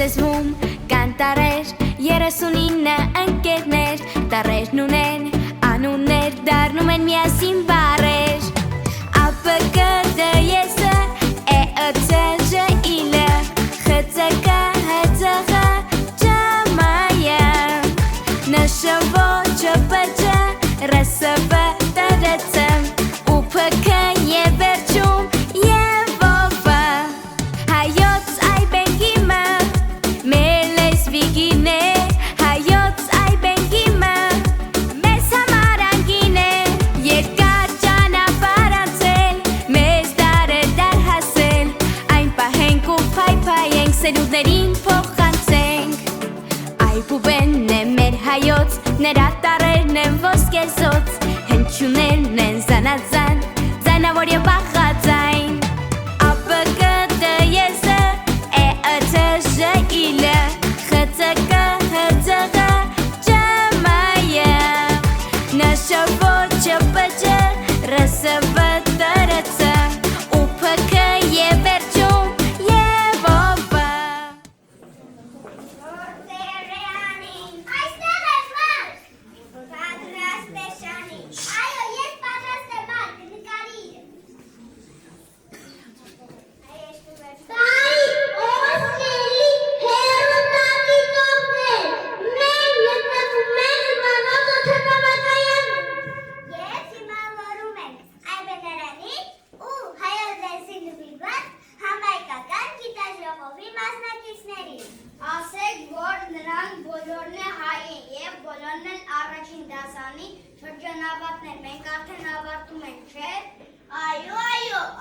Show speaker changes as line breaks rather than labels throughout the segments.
լեզվում կան տարեր 39 ընկերներ Տարերն ունեն անուններ դառնում են միասին բառեր ԱՊԿ ԴԵՍ ԷԸՑ ԺԻԼ ԽՑԿ ՀԾՂ ՃՄԵ ՆՇՎ ՉՊՃ ՌՍՎ ՏՐՑ ՈՒՓՔ եւ վերջում եւ ՈՎ հայոց այբենգիմը մեր լեզվիկին է հայոց այբենգիմը մեզ համար անգին է երկար ճանապարհ անցել մեզ դար հասել այն պահենք ու փայփայենք սերունդներին փոխանցենք Այբուբենն է մեր հայոց նրա տարերն են ոսկեզոծ հնչյուններն են զանազան ձայնավոր եւ բաղաձայն ԱՊԿ ԴԵՍ ԷԸՑ ԺԻԼ ԽՑԿ ՀԾՂ ՃՄԵ ՆՇՎ ЧՊՃ ՌՍՎ ՏՐՑ ՈՒՓՔ եւ վերջում եւ ՈՎ
Ասեք, որ նրանք բոլորն է հայ են և բոլորն են առաջին դասանի շրջանավարտներ, մենք արդեն ավարտում ենք, չէ՞։ Այո,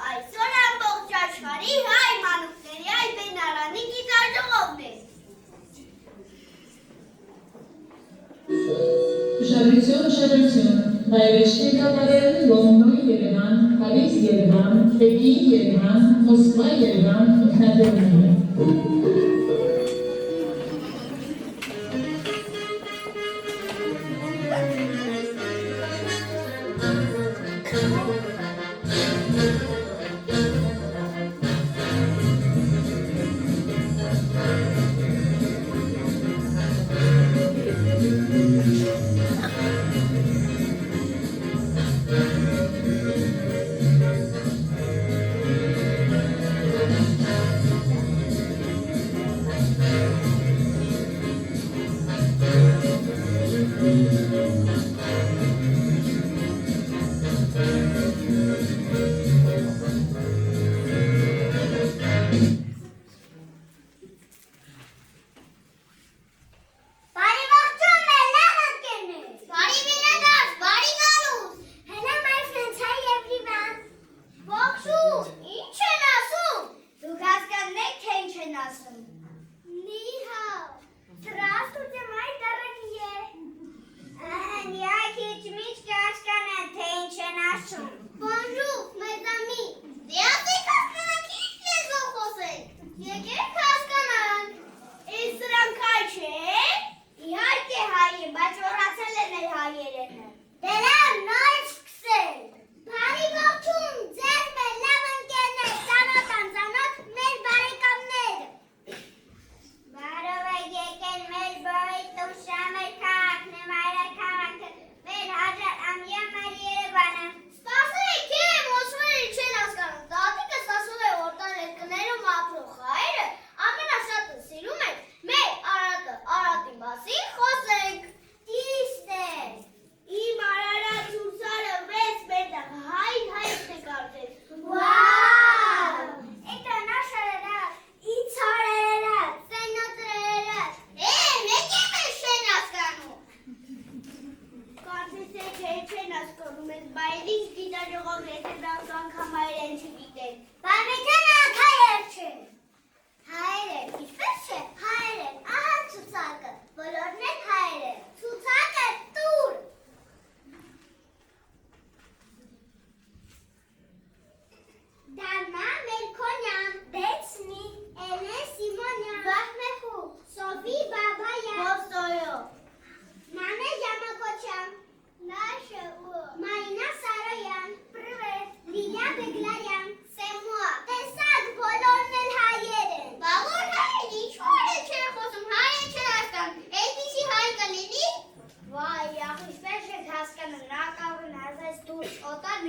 այսօր ամբողջ աշխարհի հայ մանուկների այբենարանի գիտաժողովն է։
Ուշադրություն, հայրեջքի կատարել Լոնդոն Երևան, Փարիզ Երևան, Պեկին Երևան, Մոսկվա Երևան ինքնատիպները։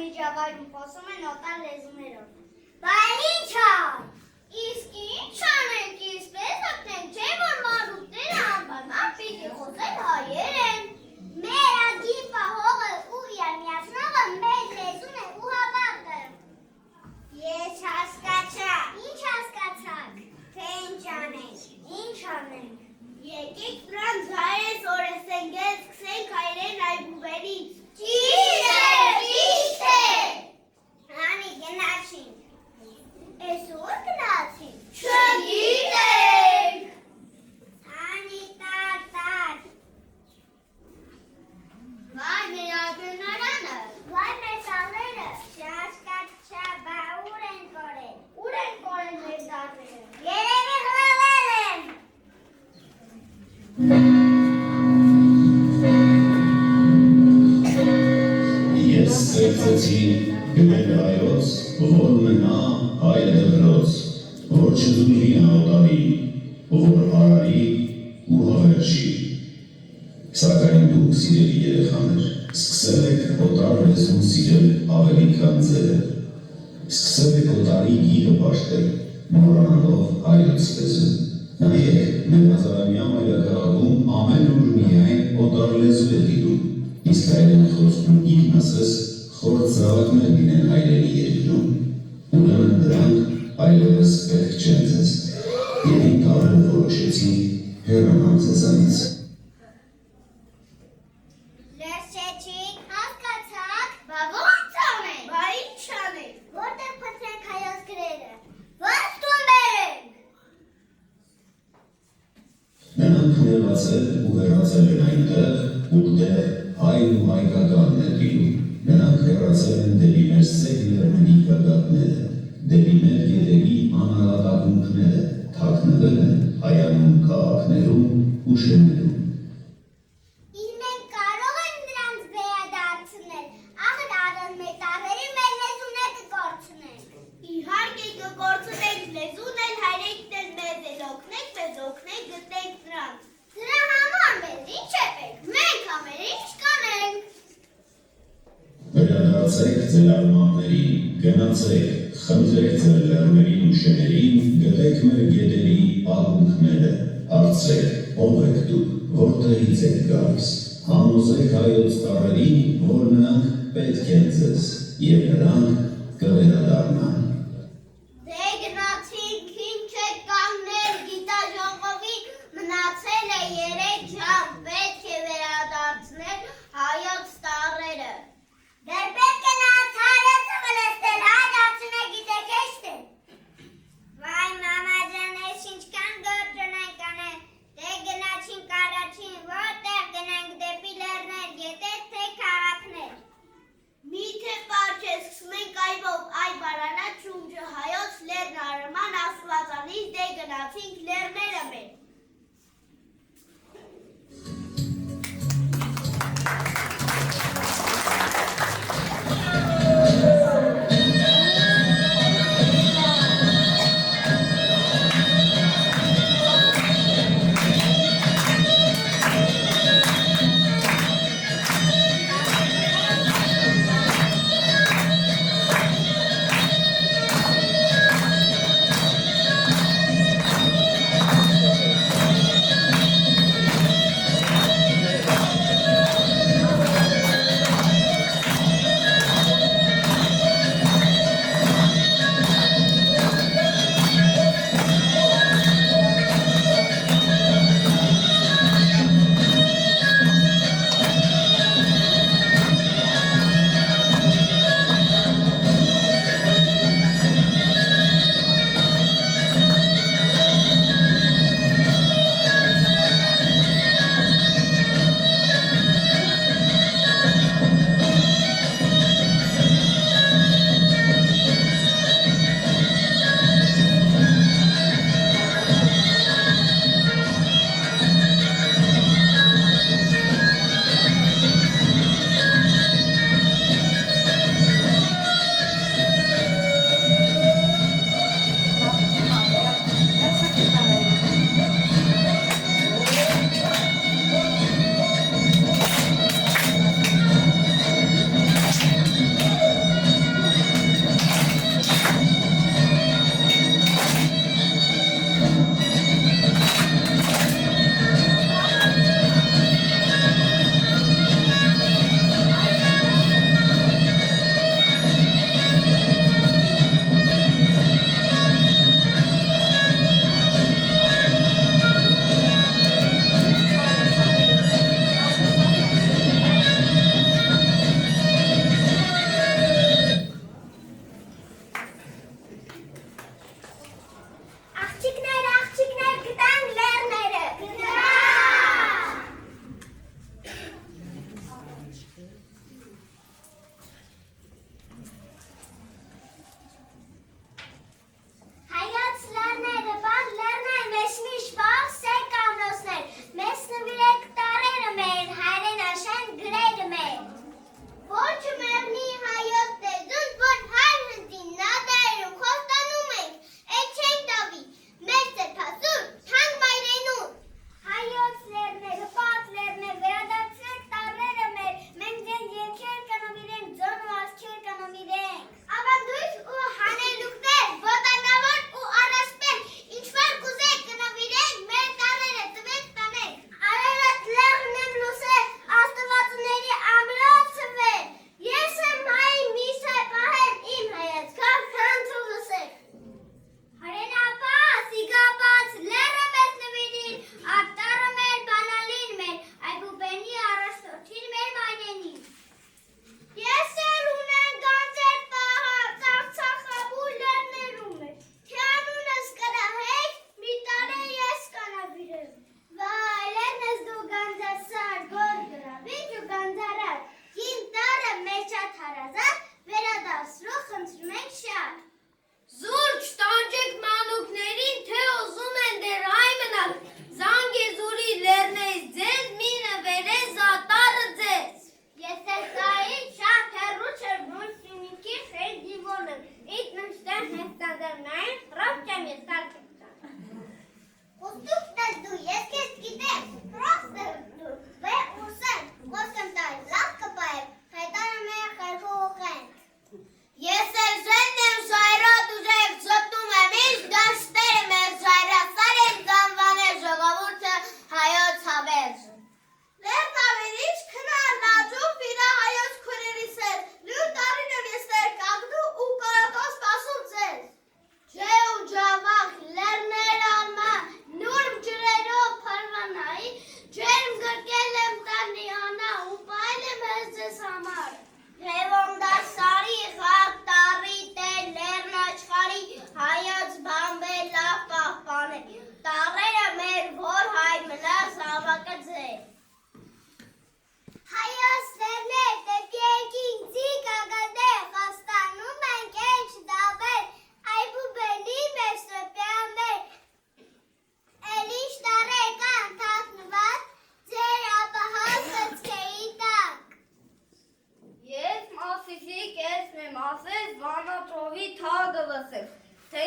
միջավայրում խոսում են օտար լեզուներով։ Բա ի՞նչ է։ Իսկ ի՞նչ անենք, իսպես օգնենք, չէ՞ որ մարուտները անպայման պիտի խոսեն հայերեն։ Մեր ազգի պահողը ու միացնողը մեր լեզուն է ու հավատը։ Ես հասկացա։ Ինչ հասկացաք։ Թե ինչ անենք։ Ինչ անենք։ Եկեք նրանց հայերեն սորեսենք, սկսենք հայերեն այբուբերից։ Ճիշտ է։ Հանի գնացինք։ Այսօր գնացինք։ Չգիտենք։ Հանի տար։ Վայ մեր ակնարանը։ Վայ մեր սալերը։ Չհասկացա, բա ուր են կորել։ Ուր են կորել մեր դառները։ Երևի խլվել են։
Ես ստեղծեցի գրել հայոց, որ մնա հայ դրոց, որ չզուլվի անօտարի, որ հարարի ու հավերժի։ Սակայն դուք սիրելի երեխաներ, սկսել եք օտար լեզուն սիրել ավելի քան ձերը։ Սկսել եք օտարի գիրը պաշտել, մոռանալով հայոց լեզուն։ Նայեք, մեր հազարամյա մայրաքաղաքում ամեն օր միայն օտար լեզու է դիտում, իսկ հայերեն խոսքում ինքն ասես խորտ զավակներ լինեն հայրենի երկրում։ Ուրեմն դրանք այլևս պետք չեն ձեզ։ Եվ իմ տարերը որոշեցին հեռանալ ձեզանից։
Լսեցիք, հասկացաք, բա ո՞նց անենք։ Բա ի՞նչ անենք։ Որտեղ փնտրենք հայոց գրերը։ Ո՞նց տուն բերենք։
Նրանք ներվածել ու հեռացել են այնտեղ, որտեղ հայն ու հայկականն է դինում։ Նրանք հեռացել են դեպի մեր սև լեռների գագաթները, դեպի մեր գետերի անհատակունքները, թաքնվել են հայանում քաղաքներում ու շեններում։
Իսկ մենք կարող ենք նրանց վերադարձնել, ախր առանց մեր տարերի մեր լեզուն է կկորցնենք։ Իհարկե կկորցնենք, լեզուն էլ հայրենիքն էլ մեզ էլ օգնենք, գտնենք նրանց։ Դրա համար մեզ ինչ է պետք, մենք ամեն ինչ կանենք։
Վերադարձեք ձեր արմատներին, գնացեք, խնդրեք ձեր լեռներին ու շեներին, գտեք մեր գետերի ակունքները, հարցրեք, ով եք դուք, որտեղից եք գալիս, համոզեք հայոց տառերին, որ նրանք պետք են ձեզ, և նրանք կվերադառնան։
Դե գնացինք, ինչ եք կանգնել, գիտաժողովի մնացել է 3 ժամ, պետք է վերադարձնել հայոց տառերը։ Դեռ պետք է նրանց հայրենիքը վնասել, դարձնե գիտեք էստե։ Վայ մամա ջան, ես ինչքան գործ ունենք անել, դե գնացինք առաջին, որտեղ գնանք դեպի լեռներ, գետեր, թե քաղաքներ։ Միթե պարզ է, սկսում ենք այբով, այ բարանա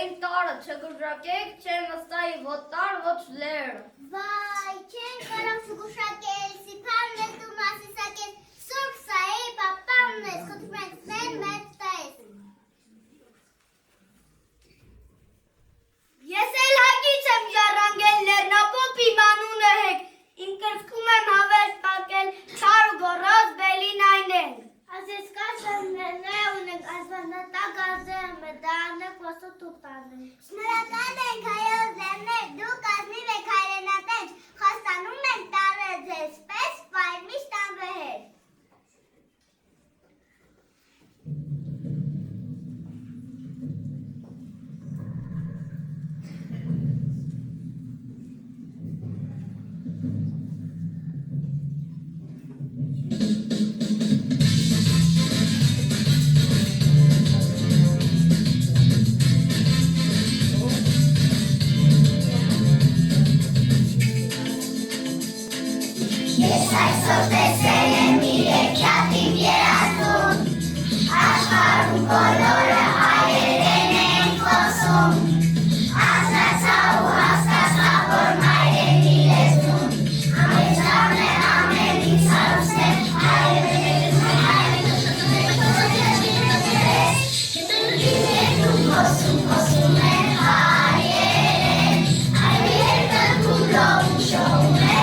Մենք տարը չգուշակեք, չեն վստահի ոչ տար, ոչ լեր։
Վայ, չեն կարող չգուշակել, սիփանն ես դու մասիսակել, սուրբ սայի պապանն ես, խնդրում ենք սեն մեծ տես։
Ես էլ հագից եմ ժառանգել լեռնապոպ իմ անունը հեկ, իմ կրծքում եմ հավերս պակել, չար ու գոռոզ բելին այն ենք։
Ասես կասեմ ներնե ունենք, ասվանատակ արձեմ է, դա անեք ոսու տուպտանենք։ Շնորհակալ ենք հայոց լեռներ, դուք ազնիվ եք հայրենատենչ, խոստանում ենք տարը ձեզ պես, վայր միշտ անվեհեր։
Ես այսօր տեսել եմ իրեքյատ իմ երազում, աշխարհում բոլորը հայերեն են խոսում, ասացա ու հասկացա, որ մայրենի լեզուն, ամենջան է ամեն ինձ հարուստ է, հայերեն խոսում են հայերեն, այլ երկը կուլով ու շոհում են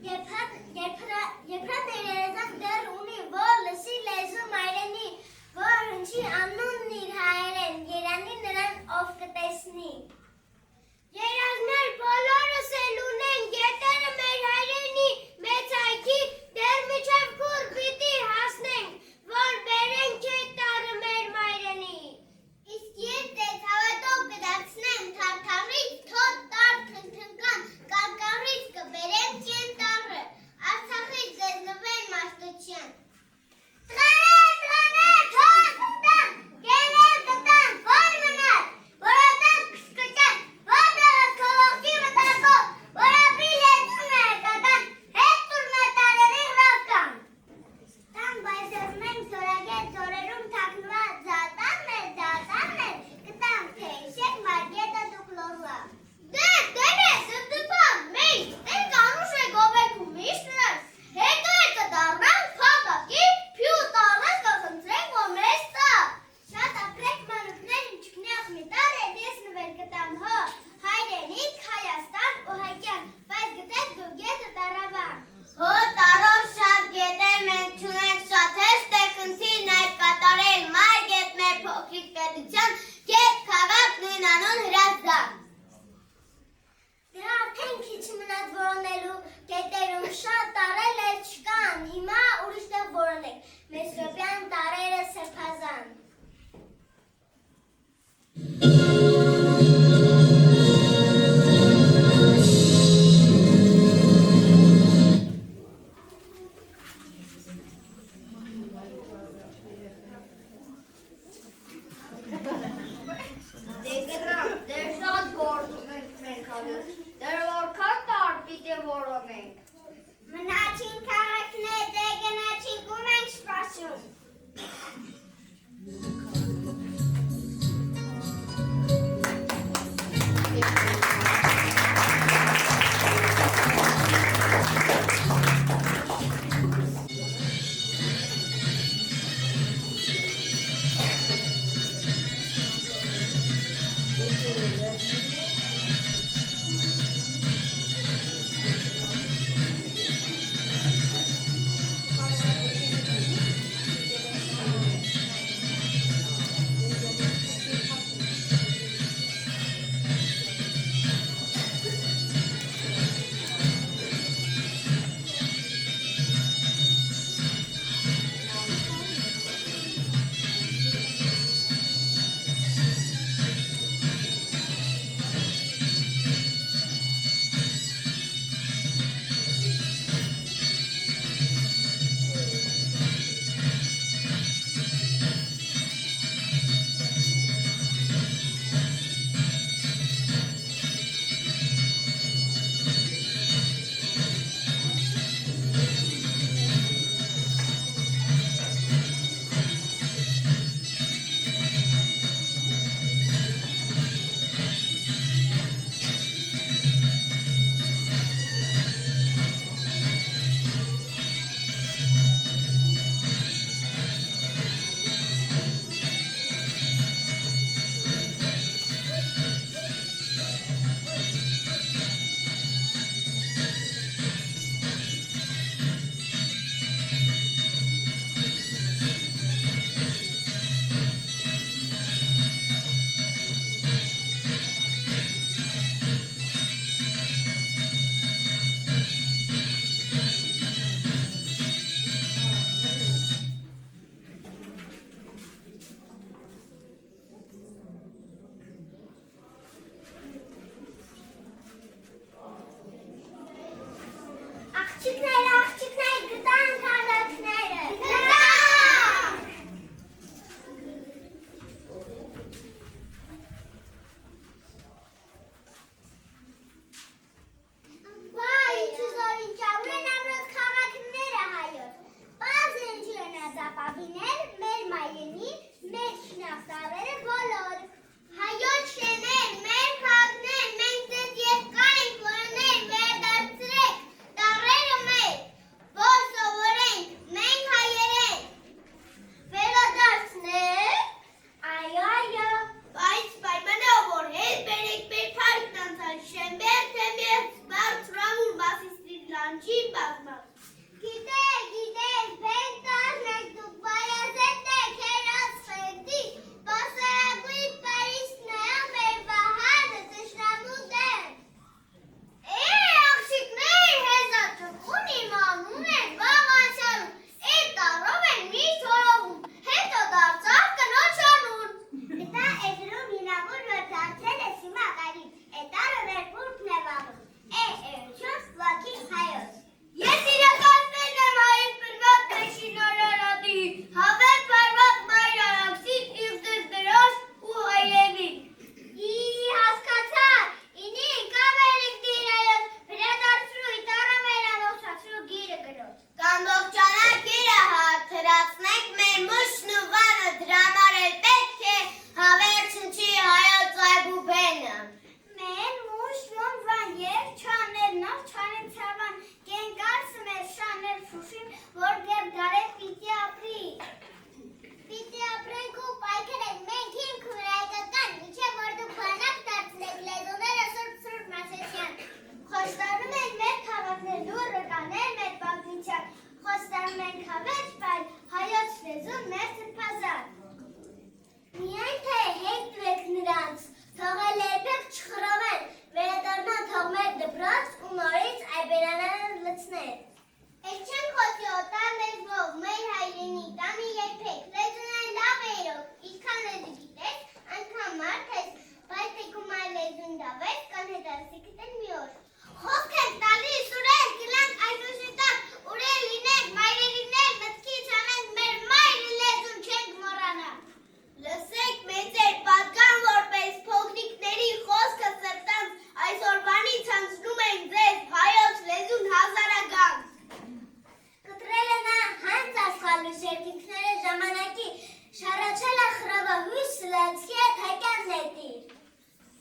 Եփրատ երեզակ դեռ ունի, որ լսի լեզու մայրենի, որ հնչի անունն իր հայերեն, երանի նրան ով կտեսնի։ Երազներ բոլորս էլ ունեն, գետերը մեր հայրենի, մեծ հայքի, դեռ միջև քուր պիտի հասնենք, որ բերենք այդ տարը մեր մայրենի։ Իսկ ես դες հավատով կդարձնեմ թարթարից, թոտ տար թնթնկան, կարկառից կբերեմ կենտառը, Արցախից ձեզնվեն մաշտության։ Տղաներ, թող կտան, գեներ կտան, որ մնար, որոտան կսկճան, որ դեղը քողոքի մտակով, որ ապրի լեզուն է կտան, հետ տուրնա տարերի հրավկան։ Տան բայզեր մենք զորագետ զորերում թակնված ձատաններ, կտան թե իշեք մարգետը դուք լորվա։ Դեր սրտպան, մենք, դեր կանուշ է գովեքում միշտրս, հետո է կդարնանք փատակի, փյու տարնանք կխնդրենք, որ մեզ տա։ Շատ ապրեք մանուկներ ինչքնյախ մի տար է դես նվեր կտամ հո, հայրենիք, Հայաստան ու հայկյան, բայց գտեք դու գետը տարավան։ Հո տարով շատ գետեր մենք չունենք շատ հեշտ է խնդիրն այդ կատարել մայր գետ մեր փոքրիկ պետության գետ քաղաք նույն անուն հրազդան։ Դրա արդեն քիչ մնաց որոնելու գետերում շատ տարել էլ չկան, հիմա ուրիշտեղ որոնեք, Մեսրոպյան տարերը սրբազան։
Դեր շատ գործում ենք մենք ավյոց, դեր որքան տար պիտի որոնենք։
Մնաչին քաղաքներ, դե գնաչին գում ենք սպասում։ լեզուն մեր սրբազան։ Միայն թե հետվեք նրանց, թողել երբեք չխրովեն, վերադառնան թող մեր դպրոց ու նորից այբերանան լցնել։ Ես չեմ խոսի օտար լեզվով, մեր հայրենի տանի երբեք, լեզունն լավ է իրոք, ինչքան լեզու գիտես, այնքան մարդ ես, բայց թեկում այլ լեզուն դավես, կան հետարսի գտել մի օր։ Խոսք եք տալիս, ուրել, գլանք այս ուժի տակ, ուրել լինենք, մայրերիներ, մտքից անենք, մեր մայրը լեզուն չենք մոռանա։ Լսեք մեծեր, պատկան որպես փոքրիկների խոսքը սրտանց, այսօրվանից հանձնում ենք ձեզ հայոց լեզուն հազարագանց։ Կտրել է նա հանց ասխալու շերտինքները ժամանակի, շարաչել է խրավը հույս սլացքի հետ հայկան նետիր։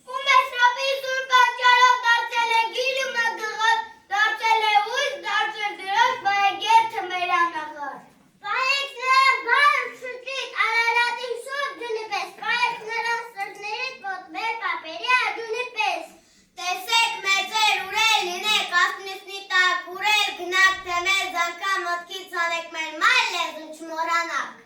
Ու մեսրապի սուր պատճարով դարձել է գիլը մգղատ, դարձել է ուժ, դարձել դրոշ, բայգերթը մեր անաղար։ Պայեք նրան բան շուտիկ, արարատին շուտ դունի պես, պայեք նրան սրտներից ոտ մեր պապերի ադունի պես։ Տեսեք մեծեր ուրել լինեք, ասնիսնի տակ, ուրել գնակ թե մեզ անգամ մոտքից անեք մեր մայր լեզուն չմորանակ։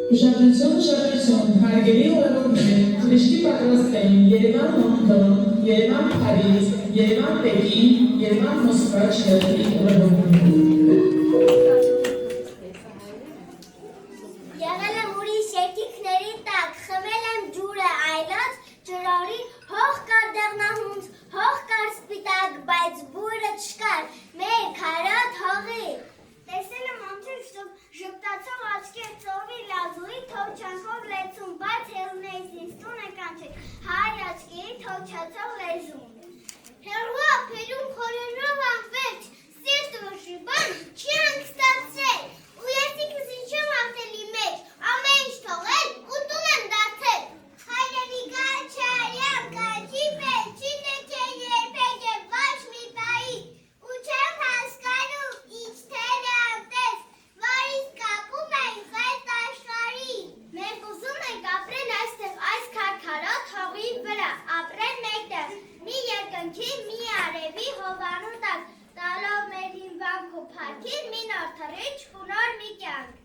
Ուշադրություն, հարգելի ուղևորներ, թուրիստի պատրաստ են Երևան Լոնդոն, Երևան Փարիզ, Երևան Պեկին, Երևան Մոսկվա չլետի ուղևորներ։
Եղել եմ ուրիշ երկինքների տակ, խմել եմ ջուրը այլոց, ջրորի հող կար դեղնահունձ, հող կար սպիտակ, բայց բույրը չկար, մեր քարոտ հողի։ Տեսել եմ անցել ժպտացող աչքի ծովի լազուի թոչանքով լեցուն, բայց հելունեից ինձ տուն է կանչել, հայ աչքի թոչացող լեզուն։ Հերուա փերում խորենով անվերջ, սիրտ վշիբան չի անգստացել, ու ես ինքս ինչ եմ աղթելի մեջ, ամեն ինչ թողել ու տուն եմ դարձել։ Հայրենի գաչարյամ գաչի մեջ, չի տեքել երբեք է ոչ մի բայի, ու չեմ հասկանում ինչ թել է ամտես, որ իսկ կապում ենք այդ աշխարհի։ Մենք ուզում ենք ապրել այստեղ այս քարքարոտ հողի վրա, ապրել մեկտեղ, մի երկնքի, մի արևի հովանու տակ, տալով մեր հինվանք ու փառքին մի նոր թռիչ ու նոր մի կյանք։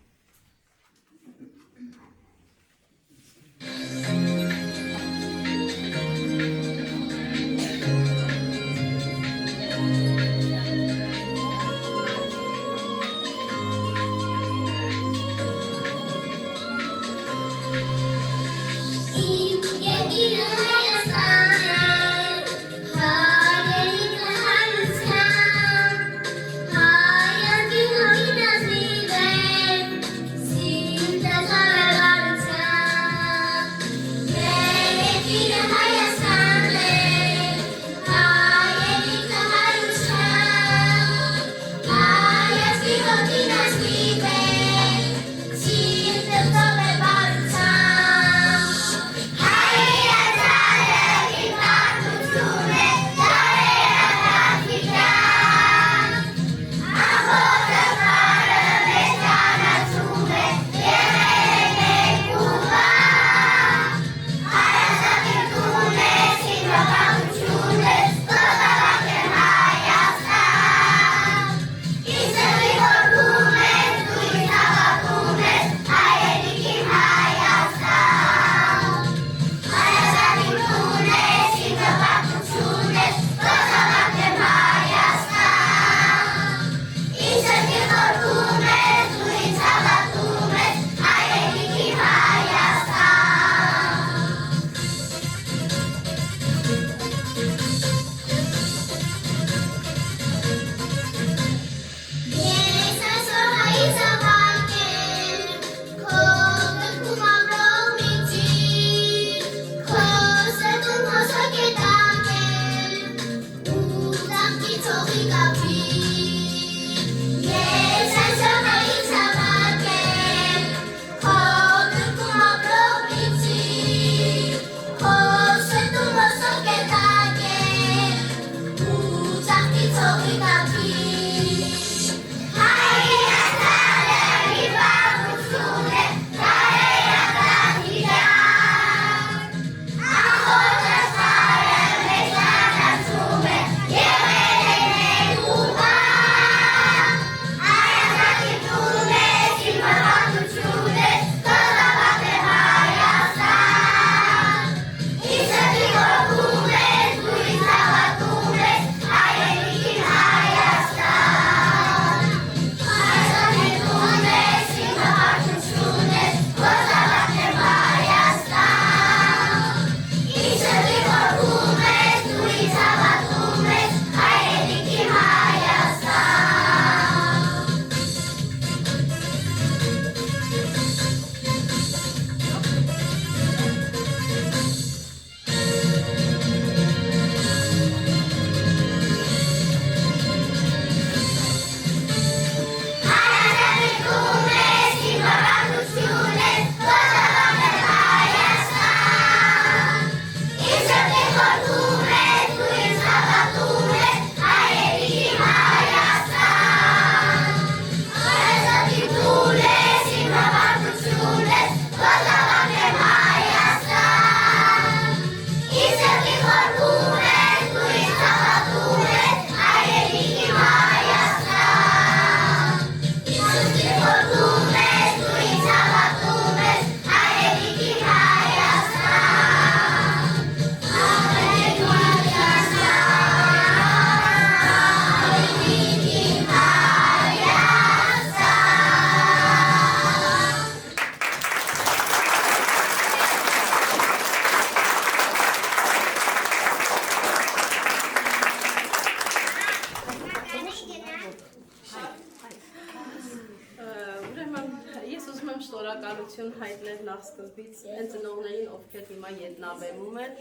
շնորհակալություն հայտնել նախ սկզբից այն ծնողներին, ովքեր հիմա ետնաբերում են,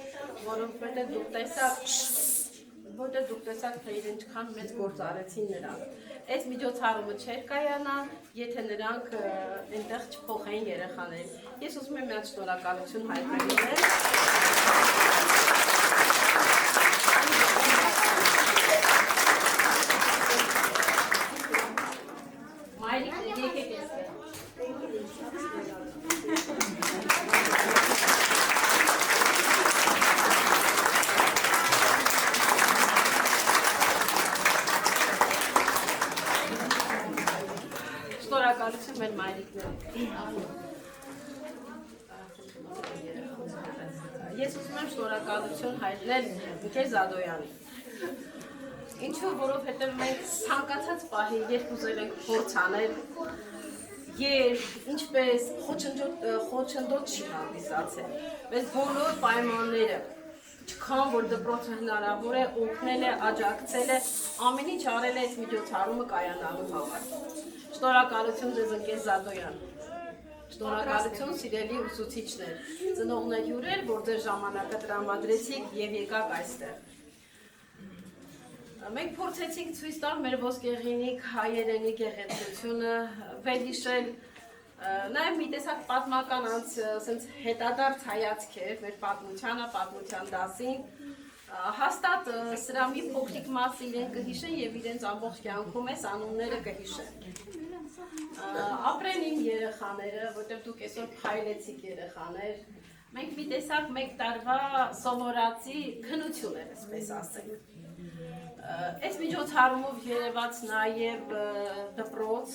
որովհետև դուք տեսաք, թե ինչքան մեծ գործ արեցին նրանք։ Այս միջոցառումը չէր կայանա, եթե նրանք այնտեղ չփոխեին երեխաներին։ Ես ուզում եմ միած շնորհակալություն հայտնել։ Շնորհակալություն մեր մայրիկներին։ Ես ուզում եմ շնորհակալություն հայտնել Միկել Զադոյանին։ Ինչու, որովհետև մենք ցանկացած պահի, երբ ուզել ենք փորձ անել, ինչպես խոչընդոտ չի հանդիսացել։ Բայց բոլոր պայմանները, չքան որ դպրոցը հնարավոր է, օգնել է, աջակցել է, ամեն ինչ արել է այս միջոցառումը կայանալու համար։ Շնորհակալություն ձեզ ընկեր Զադոյան։ Շնորհակալություն սիրելի ուսուցիչներ, ծնողներ հյուրեր, որ ձեր ժամանակը տրամադրեցիք եւ եկաք այստեղ։ Մենք փորձեցինք ցույց տալ մեր ոսկեղենիկ հայերենի գեղեցկությունը, վերհիշել նաև մի տեսակ պատմական sense հետադարձ հայացք է մեր պատմությանը, պատմության դասին։ Հաստատ սրա մի փոքրիկ մասը իրենք կհիշեն եւ իրենց ամբողջ կյանքում էս անունները կհիշեն։ Ապրեն իմ երեխաները, որտեղ դուք այսօր փայլեցիք երեխաներ։ Մենք մի տեսակ մեկ տարվա սովորածի քննություն էր, այսպես ասենք։ Այս միջոցառումով երևաց նաև դպրոց,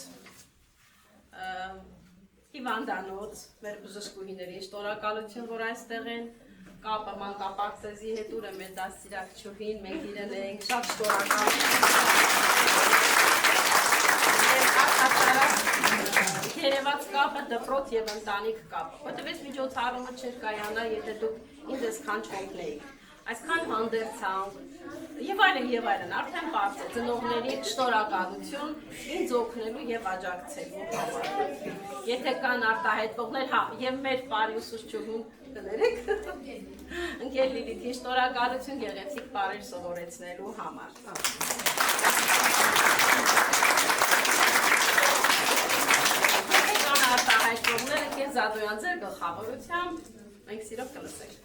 հիվանդանոց, մեր բժշկուհիներին շնորհակալություն, որ այստեղ են, կապը մանկապարտեզի հետ ուրեմն մեր դաստիարակչուհին, մենք իրեն ենք շատ շնորհակալ։ Երևաց կապը դպրոց եւ ընտանիք կապը, որտեղ այս միջոցառումը չէր կայանա, եթե դուք ինձ այսքան չօգնեիք։ Այսքան հանդերձանք եւ այլն, արդեն պարզ է, ծնողների շնորհակալություն ինձ օգնելու եւ աջակցելու համար։ Եթե կան արտահայտվողներ, հա, եւ մեր բարի ուսուցչուհուն կներեք, ընկեր Լիլիթին շնորհակալություն գեղեցիկ բառեր սովորեցնելու համար։ Եթե կան արտահայտվողներ, ընկեր Զադոյան, ձեր գլխավորությամբ մենք սիրով կլսենք։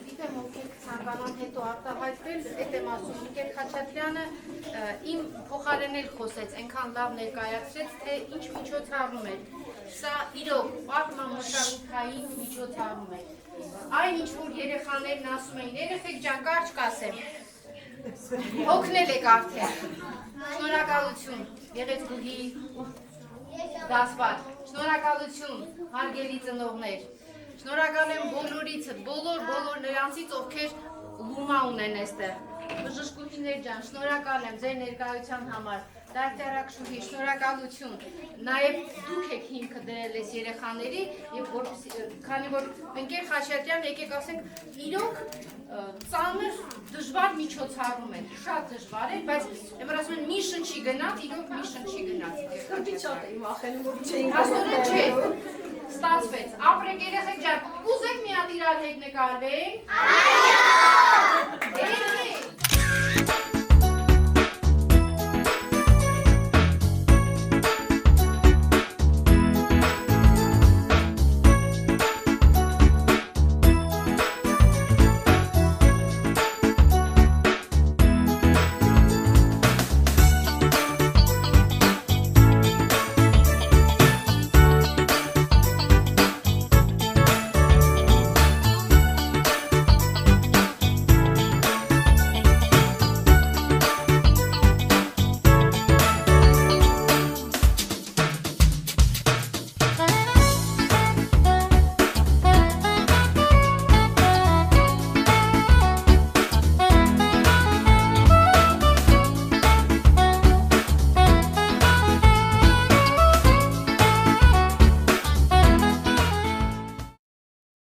Գիտեմ, ովքեր ցանկանան հետո արտահայտվել, էդ եմ ասում, Միկել Խաչատրյանը իմ փոխարենել խոսեց, այնքան լավ ներկայացրեց, թե ինչ միջոցառում էր։ Սա իրոք պատմամշակութային միջոցառում է։ Այն ինչ որ երեխաներն ասում էին, երեխեք ջան, կարճ կասեմ, օգնել եք արդեն։ Շնորհակալություն, գեղեցկուհի դասվար, շնորհակալություն, հարգելի ծնողներ։ Շնորհակալ եմ բոլորիցդ, բոլոր նրանցից, ովքեր լումա ունեն այստեղ։ Բժշկուհիներ ջան, շնորհակալ եմ ձեր ներկայության համար։ Դաստիարակչուհի, շնորհակալություն։ Նաև դուք եք հիմքը դրել այս երեխաների, եւ քանի որ ընկեր Խաչատրյան, եկեք ասենք, իրոք ծանր դժվար միջոցառում է, շատ դժվար է, բայց եմ ասում եմ մի շնչի գնաց, իրոք մի շնչի գնաց։
Շատ եմ ախենում, որ չէին
Աստորեն չէ։ Ստացվեց, ապրեք երեխեք ջան, ուզեք մի հատ իրար հետ նկարվենք։ Այո։